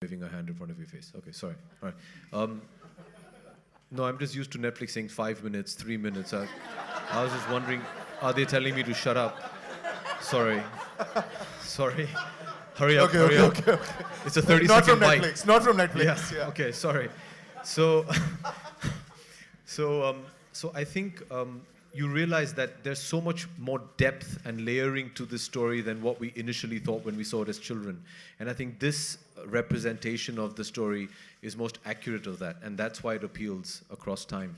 waving a hand in front of your face. Okay, sorry. All right. No, I'm just used to Netflix saying 5 minutes, 3 minutes. I was just wondering, are they telling me to shut up? Sorry. Sorry. Hurry up, hurry up. Okay. It's a 30-second bite. Not from Netflix. Yeah. Okay, sorry. So, so I think you realize that there's so much more depth and layering to this story than what we initially thought when we saw it as children. And I think this representation of the story is most accurate of that, and that's why it appeals across time.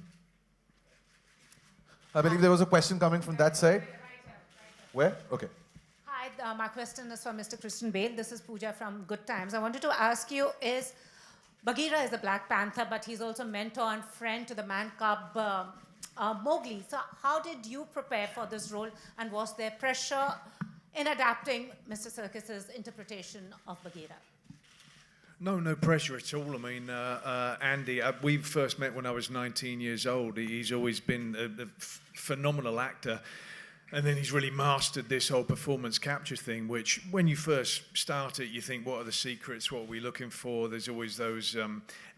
I believe there was a question coming from that side. Where? Okay. Hi, my question is for Mr. Cristian Bale. This is Pooja from Good Times. I wanted to ask you, Bagheera is the Black Panther, but he's also mentor and friend to the man cub Mowgli. So how did you prepare for this role, and was there pressure in adapting Mr. Serkis's interpretation of Bagheera? No pressure at all. I mean, Andy, we first met when I was 19 years old. He's always been a phenomenal actor. And then he's really mastered this whole performance capture thing, which when you first start it, you think, what are the secrets? What are we looking for? There's always those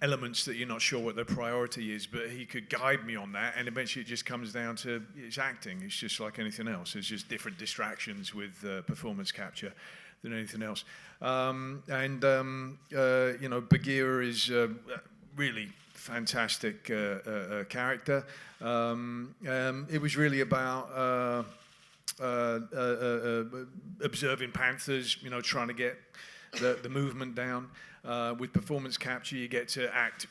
elements that you're not sure what the priority is, but he could guide me on that. And eventually it just comes down to it's acting. It's just like anything else. It's just different distractions with performance capture than anything else. You know, Bagheera is really fantastic character. It was really about observing panthers, you know, trying to get the movement down. With performance capture, you get to act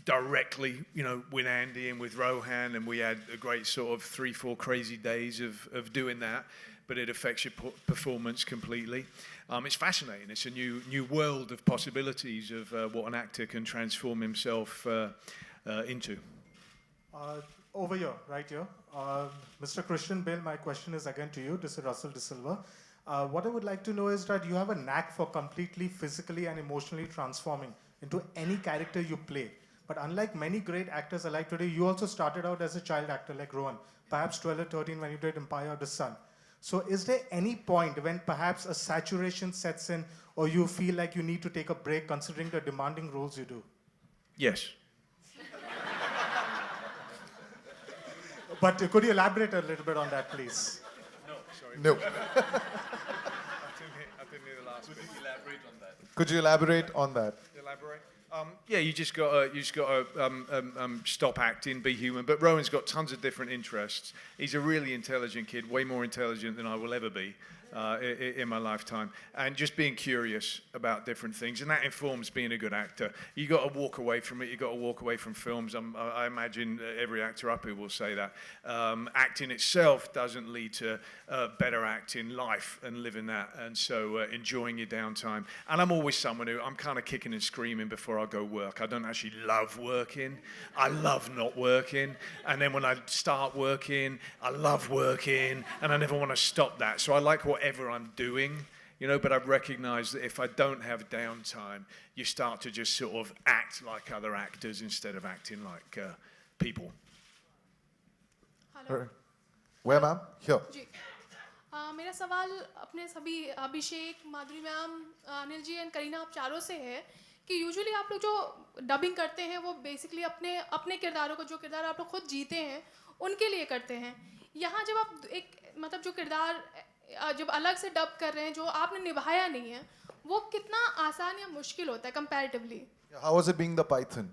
directly, you know, with Andy and with Rohan, and we had a great sort of 3-4 crazy days of doing that, but it affects your performance completely. It's fascinating. It's a new world of possibilities of what an actor can transform himself into. Over here, right here. Mr. Cristian Bale, my question is again to you. This is Russell De Silva. What I would like to know is that you have a knack for completely physically and emotionally transforming into any character you play. But unlike many great actors alive today, you also started out as a child actor like Rohan, perhaps 12 or 13 when you did Empire of the Sun. So is there any point when perhaps a saturation sets in, or you feel like you need to take a break considering the demanding roles you do? Yes. But could you elaborate a little bit on that, please? No, sorry. No. I didn't hear the last bit. Elaborate on that. Could you elaborate on that? Elaborate? Yeah, you just got to stop acting, be human. But Rowan's got tons of different interests. He's a really intelligent kid, way more intelligent than I will ever be in my lifetime. And just being curious about different things, and that informs being a good actor. You got to walk away from it. You got to walk away from films. I imagine every actor up here will say that. Acting itself doesn't lead to better acting life and living that. And so enjoying your downtime. And I'm always someone who I'm kind of kicking and screaming before I go work. I don't actually love working. I love not working. And then when I start working, I love working, and I never want to stop that. So I like whatever I'm doing, you know, but I've recognized that if I don't have downtime, you start to just sort of act like other actors instead of acting like people. Hello. Where, ma'am? Here. जी मेरा सवाल अपने सभी Abhishek, Madhuri ma'am, Anil ji and Kareena, आप चारों से है कि usually आप लोग जो डबिंग करते हैं वो बेसिकली अपने किरदारों को, जो किरदार आप लोग खुद जीते हैं उनके लिए करते हैं. यहाँ जब आप एक मतलब जो किरदार जब अलग से डब कर रहे हैं जो आपने निभाया नहीं है, वो कितना आसान या मुश्किल होता है comparatively? How was it being the Python?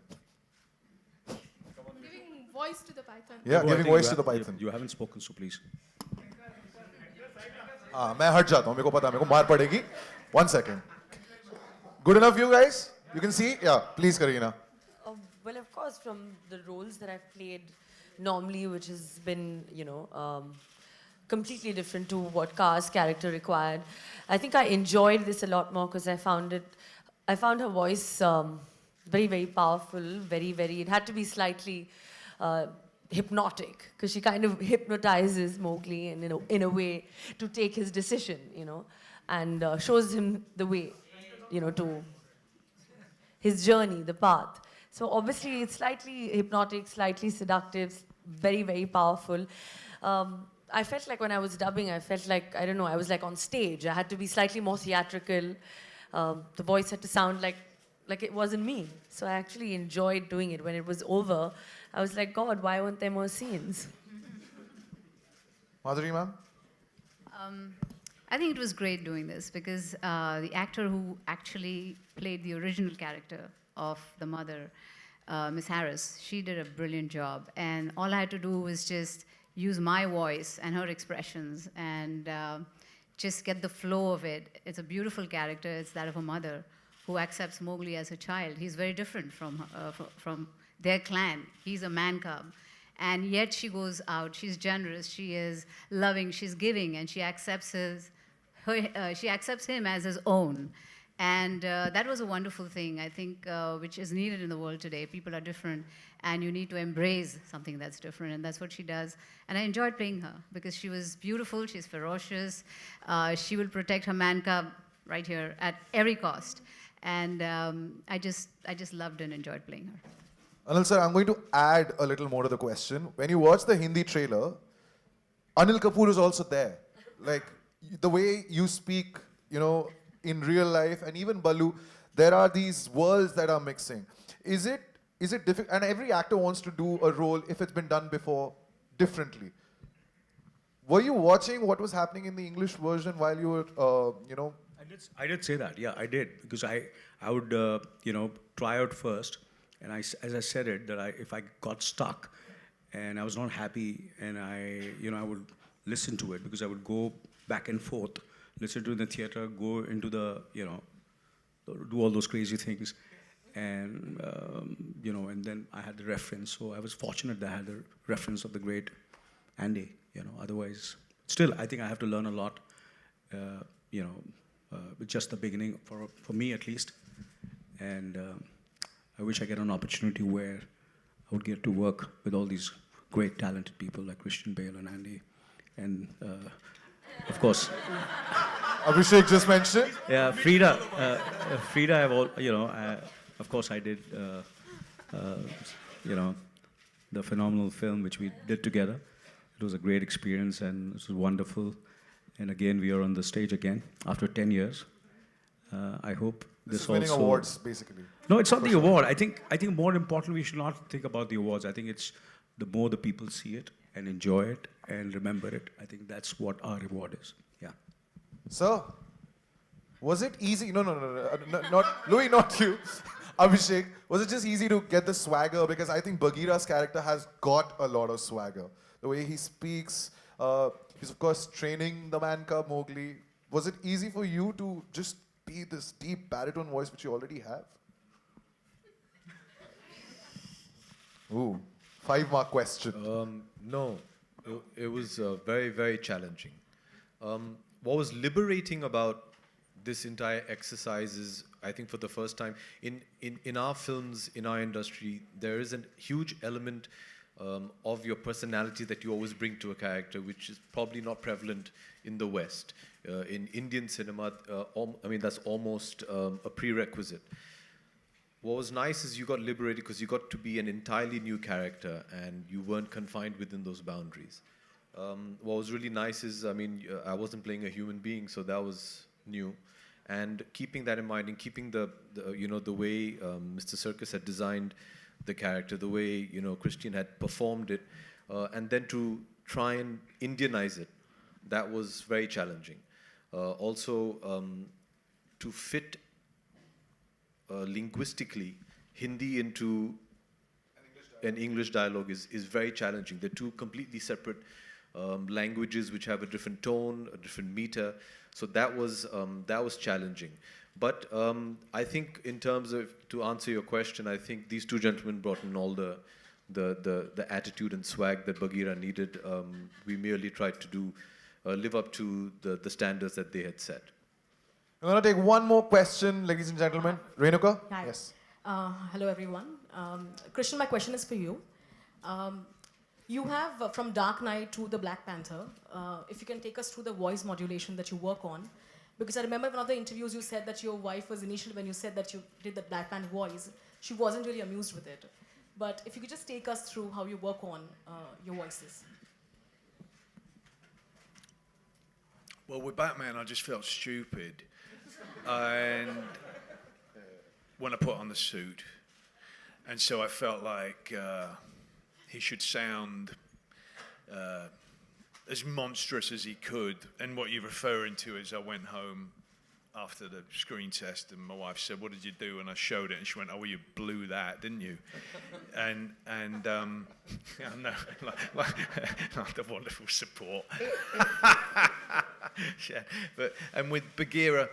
Giving voice to the Python. Yeah, giving voice to the Python. You haven't spoken, so please. हाँ, मैं हट जाता हूँ. मेरे को पता है, मेरे को मार पड़ेगी. 1 second. Good enough, you guys? You can see? Yeah, please, Kareena. Well, of course, from the roles that I've played normally, which has been, you know, completely different to what Ka's character required. I think I enjoyed this a lot more because I found her voice very, very powerful, it had to be slightly hypnotic because she kind of hypnotizes Mowgli and, you know, in a way to take his decision, you know, and shows him the way, you know, to his journey, the path. So obviously it's slightly hypnotic, slightly seductive, very, very powerful. I felt like when I was dubbing, I felt like, I don't know, I was like on stage. I had to be slightly more theatrical. The voice had to sound like like it wasn't me. So I actually enjoyed doing it. When it was over, I was like, God, why weren't there more scenes? Madhuri ma'am? I think it was great doing this because the actor who actually played the original character of the mother, Miss Harris, she did a brilliant job. And all I had to do was just use my voice and her expressions and just get the flow of it. It's a beautiful character. It's that of a mother who accepts Mowgli as a child. He's very different from their clan. He's a man cub. And yet she goes out, she's generous, she is loving, she's giving, and she accepts she accepts him as his own. And that was a wonderful thing, I think, which is needed in the world today. People are different, and you need to embrace something that's different, and that's what she does. And I enjoyed playing her, because she was beautiful, she's ferocious, she will protect her man cub right here at every cost. And I just loved and enjoyed playing her. Anil sir, I'm going to add a little more to the question. When you watch the Hindi trailer, Anil Kapoor is also there. Like, the way you speak, you know, in real life, and even Balu, there are these worlds that are mixing. Is it difficult? And every actor wants to do a role, if it's been done before, differently. Were you watching what was happening in the English version while you were, you know? I did say that, yeah, I did. Because I would, you know, try out first. And as I said it, that if I got stuck and I was not happy, and I would listen to it, because I would go back and forth, listen to it in the theater, go into the, you know, do all those crazy things. And, you know, and then I had the reference. So I was fortunate that I had the reference of the great Andy, you know. Otherwise, still, I think I have to learn a lot, you know, just the beginning, for me at least. And I wish I get an opportunity where I would get to work with all these great talented people like Cristian, Bale, and Andy. And, of course... Abhishek just mentioned. Yeah, Frida. Frida, of course I did, you know, the phenomenal film which we did together. It was a great experience, and it was wonderful. And again, we are on the stage again after 10 years. I hope This is also... winning awards, basically. No, it's not the award. I think more importantly, we should not think about the awards. I think it's the more the people see it and enjoy it and remember it. I think that's what our reward is. Yeah. Sir, was it easy? No, not Louis, not you. Abhishek, was it just easy to get the swagger? Because I think Bagheera's character has got a lot of swagger. The way he speaks, he's of course training the man cub Mowgli. Was it easy for you to just be this deep baritone voice which you already have? Ooh, 5-mark question. No, it was very, very challenging. What was liberating about this entire exercise is, I think for the first time, in our films, in our industry, there is a huge element of your personality that you always bring to a character, which is probably not prevalent in the West. In Indian cinema, I mean, that's almost a prerequisite. What was nice is you got liberated because you got to be an entirely new character and you weren't confined within those boundaries. What was really nice is, I mean, I wasn't playing a human being, so that was new. And keeping that in mind and keeping the way Mr. Circus had designed the character, the way, you know, Cristian had performed it, and then to try and Indianize it, that was very challenging. Also, to fit linguistically Hindi into an English dialogue is very challenging. They're two completely separate languages which have a different tone, a different meter. So that was challenging. But I think in terms of, to answer your question, I think these two gentlemen brought in all the attitude and swag that Bagheera needed. We merely tried to live up to the standards that they had set. I'm going to take one more question, ladies and gentlemen. Renuka? Hi. Yes. Hello, everyone. Cristian, my question is for you. You have, from Dark Knight to the Black Panther, if you can take us through the voice modulation that you work on. Because I remember in one of the interviews you said that your wife was initially, when you said that you did the Black Panther voice, she wasn't really amused with it. But if you could just take us through how you work on your voices. Well, with Batman, I just felt stupid. And when I put on the suit. And so I felt like he should sound as monstrous as he could. And what you're referring to is I went home after the screen test, and my wife said, "What did you do?" And I showed it, and she went, "Oh, well, you blew that, didn't you?" and yeah, no, like the wonderful support. Yeah, and with Bagheera,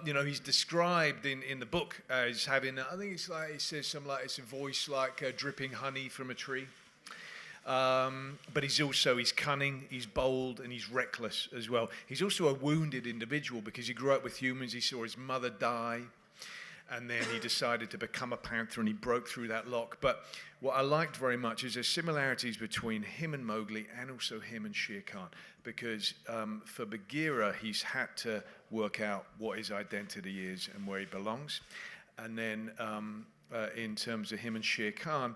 you know, he's described in the book as having, I think it's like, he says something like it's a voice like dripping honey from a tree. But he's cunning, he's bold, and he's reckless as well. He's also a wounded individual because he grew up with humans. He saw his mother die, and then he decided to become a panther, and he broke through that lock. But what I liked very much is there's similarities between him and Mowgli, and also him and Shere Khan, because for Bagheera, he's had to work out what his identity is and where he belongs. And then in terms of him and Shere Khan,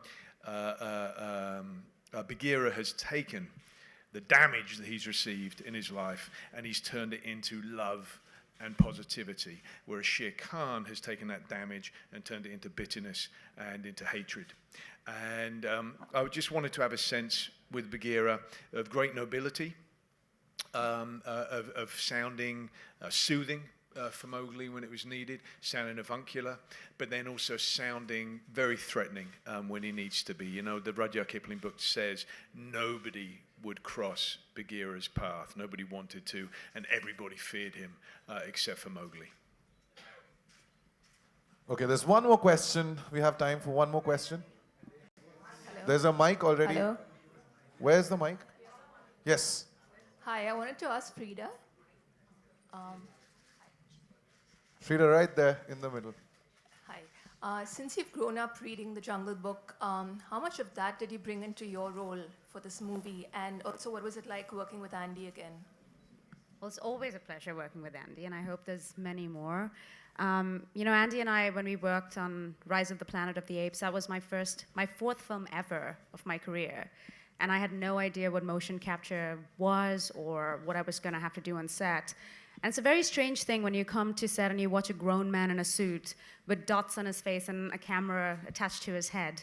Bagheera has taken the damage that he's received in his life and he's turned it into love and positivity, whereas Shere Khan has taken that damage and turned it into bitterness and into hatred. And I just wanted to have a sense with Bagheera of great nobility, of sounding soothing for Mowgli when it was needed, sounding avuncular, but then also sounding very threatening when he needs to be. You know, the Rudyard Kipling book says nobody would cross Bagheera's path. Nobody wanted to, and everybody feared him except for Mowgli. Okay, there's one more question. We have time for one more question. Hello. There's a mic already. Hello. Where's the mic? Yes. Hi, I wanted to ask Frida. Frida, right there in the middle. Hi. Since you've grown up reading the Jungle Book, how much of that did you bring into your role for this movie? And also, what was it like working with Andy again? Well, it's always a pleasure working with Andy, and I hope there's many more. You know, Andy and I, when we worked on Rise of the Planet of the Apes, that was my fourth film ever of my career. And I had no idea what motion capture was or what I was going to have to do on set. And it's a very strange thing when you come to set and you watch a grown man in a suit with dots on his face and a camera attached to his head.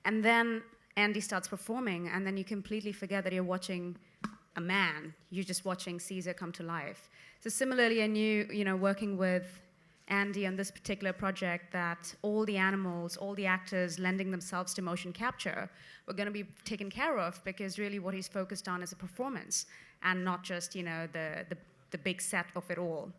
And then Andy starts performing, and then you completely forget that you're watching a man. You're just watching Caesar come to life. So similarly, I knew, you know, working with Andy on this particular project, that all the animals, all the actors lending themselves to motion capture were going to be taken care of, because really what he's focused on is a performance and not just, you know, the big set of it all.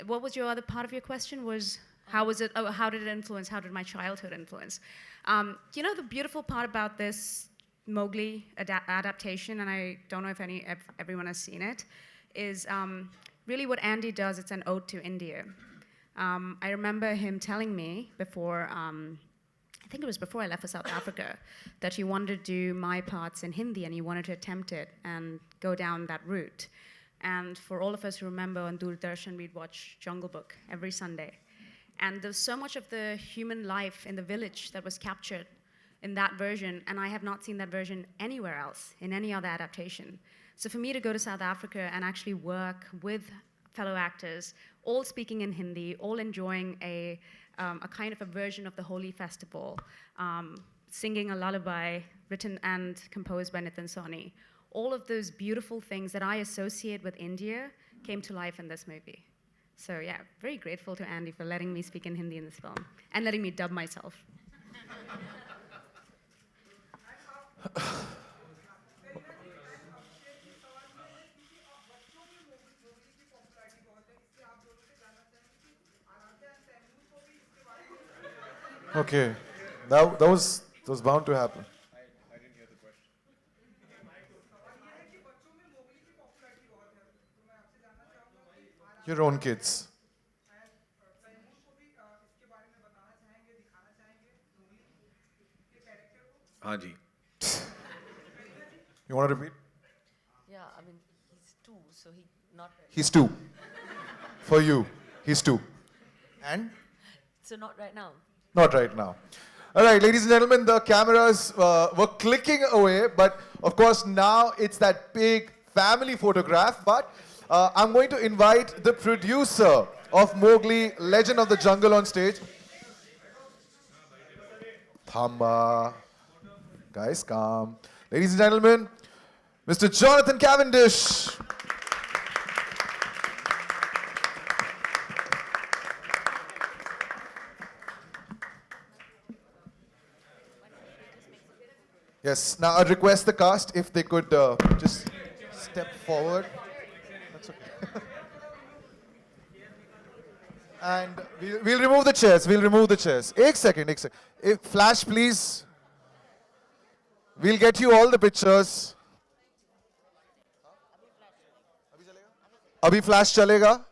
What was your other part of your question? Was how was it? Oh, how did it influence? How did my childhood influence? You know, the beautiful part about this Mowgli adaptation, and I don't know if everyone has seen it, is really what Andy does. It's an ode to India. I remember him telling me before, I think it was before I left for South Africa, that he wanted to do my parts in Hindi and he wanted to attempt it and go down that route. And for all of us who remember, on Doordarshan, we'd watch Jungle Book every Sunday. And there's so much of the human life in the village that was captured in that version, and I have not seen that version anywhere else, in any other adaptation. So for me to go to South Africa and actually work with fellow actors, all speaking in Hindi, all enjoying a kind of a version of the Holi festival, singing a lullaby written and composed by Nitin Sawhney, all of those beautiful things that I associate with India came to life in this movie. So yeah, very grateful to Andy for letting me speak in Hindi in this film and letting me dub myself. Okay, that was bound to happen. I didn't hear the question. Your own kids. हाँ जी. You want to repeat? Yeah, I mean, he's two, so he not... He's two. For you, he's two. And? So not right now. Not right now. All right, ladies and gentlemen, the cameras were clicking away, but of course now it's that big family photograph. But I'm going to invite the producer of Mowgli, Legend of the Jungle on stage. Thamba. Guys, calm. Ladies and gentlemen, Mr. Jonathan Cavendish. Yes, now I'd request the cast if they could just step forward. That's okay. And we'll remove the chairs. We'll remove the chairs. Ek second. Flash, please. We'll get you all the pictures. Abhi flash chalega.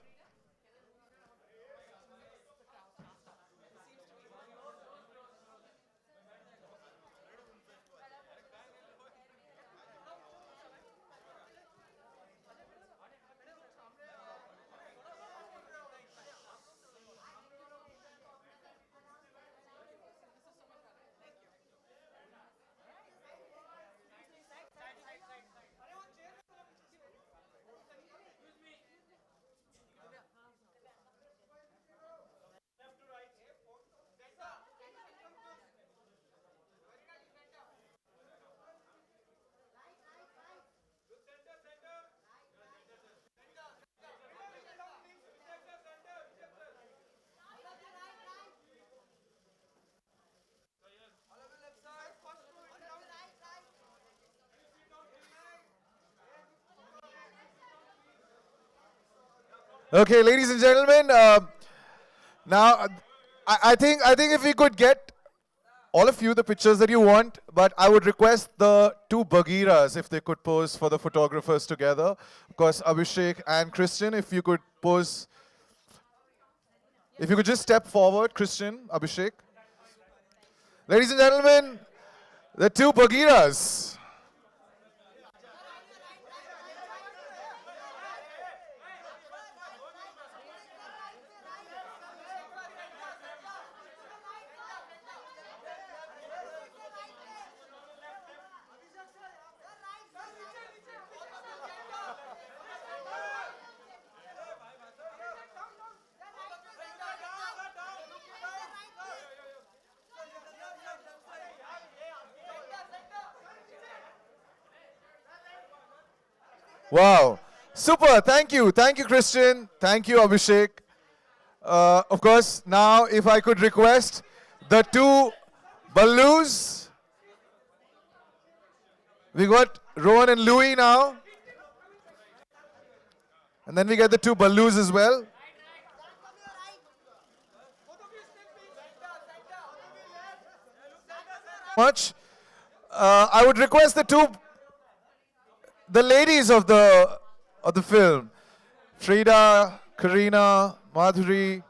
Okay, ladies and gentlemen, now I think if we could get all of you the pictures that you want, but I would request the two Bagheeras if they could pose for the photographers together. Of course, Abhishek and Cristian, if you could pose. If you could just step forward, Cristian, Abhishek. Ladies and gentlemen, the two Bagheeras. Wow. Super. Thank you. Thank you, Cristian. Thank you, Abhishek. Of course, now if I could request the two Ballus. We got Rohan and Louis now. And then we get the two Ballus as well. Much. I would request the ladies of the film, Frida, Karina, Madhuri.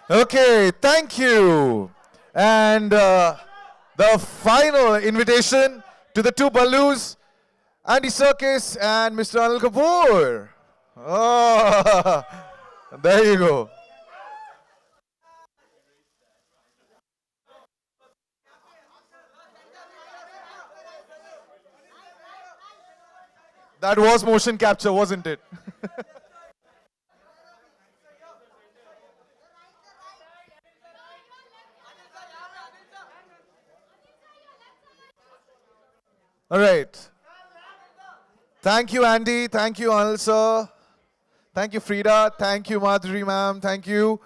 Okay, thank you. And the final invitation to the two Ballus, Andy Serkis and Mr. Anil Kapoor. Oh, there you go. That was motion capture, wasn't it? All right. Thank you, Andy. Thank you, Anil sir. Thank you, Frida. Thank you, Madhuri ma'am. Thank you.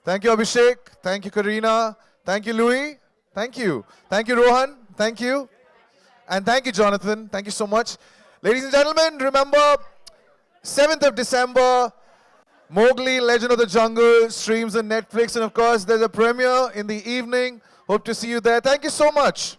Thank you, Abhishek. Thank you, Karina. Thank you, Louis. Thank you. Thank you, Rohan. Thank you. And thank you, Jonathan. Thank you so much. Ladies and gentlemen, remember, 7th of December, Mowgli, Legend of the Jungle, streams on Netflix. And of course, there's a premiere in the evening. Hope to see you there. Thank you so much.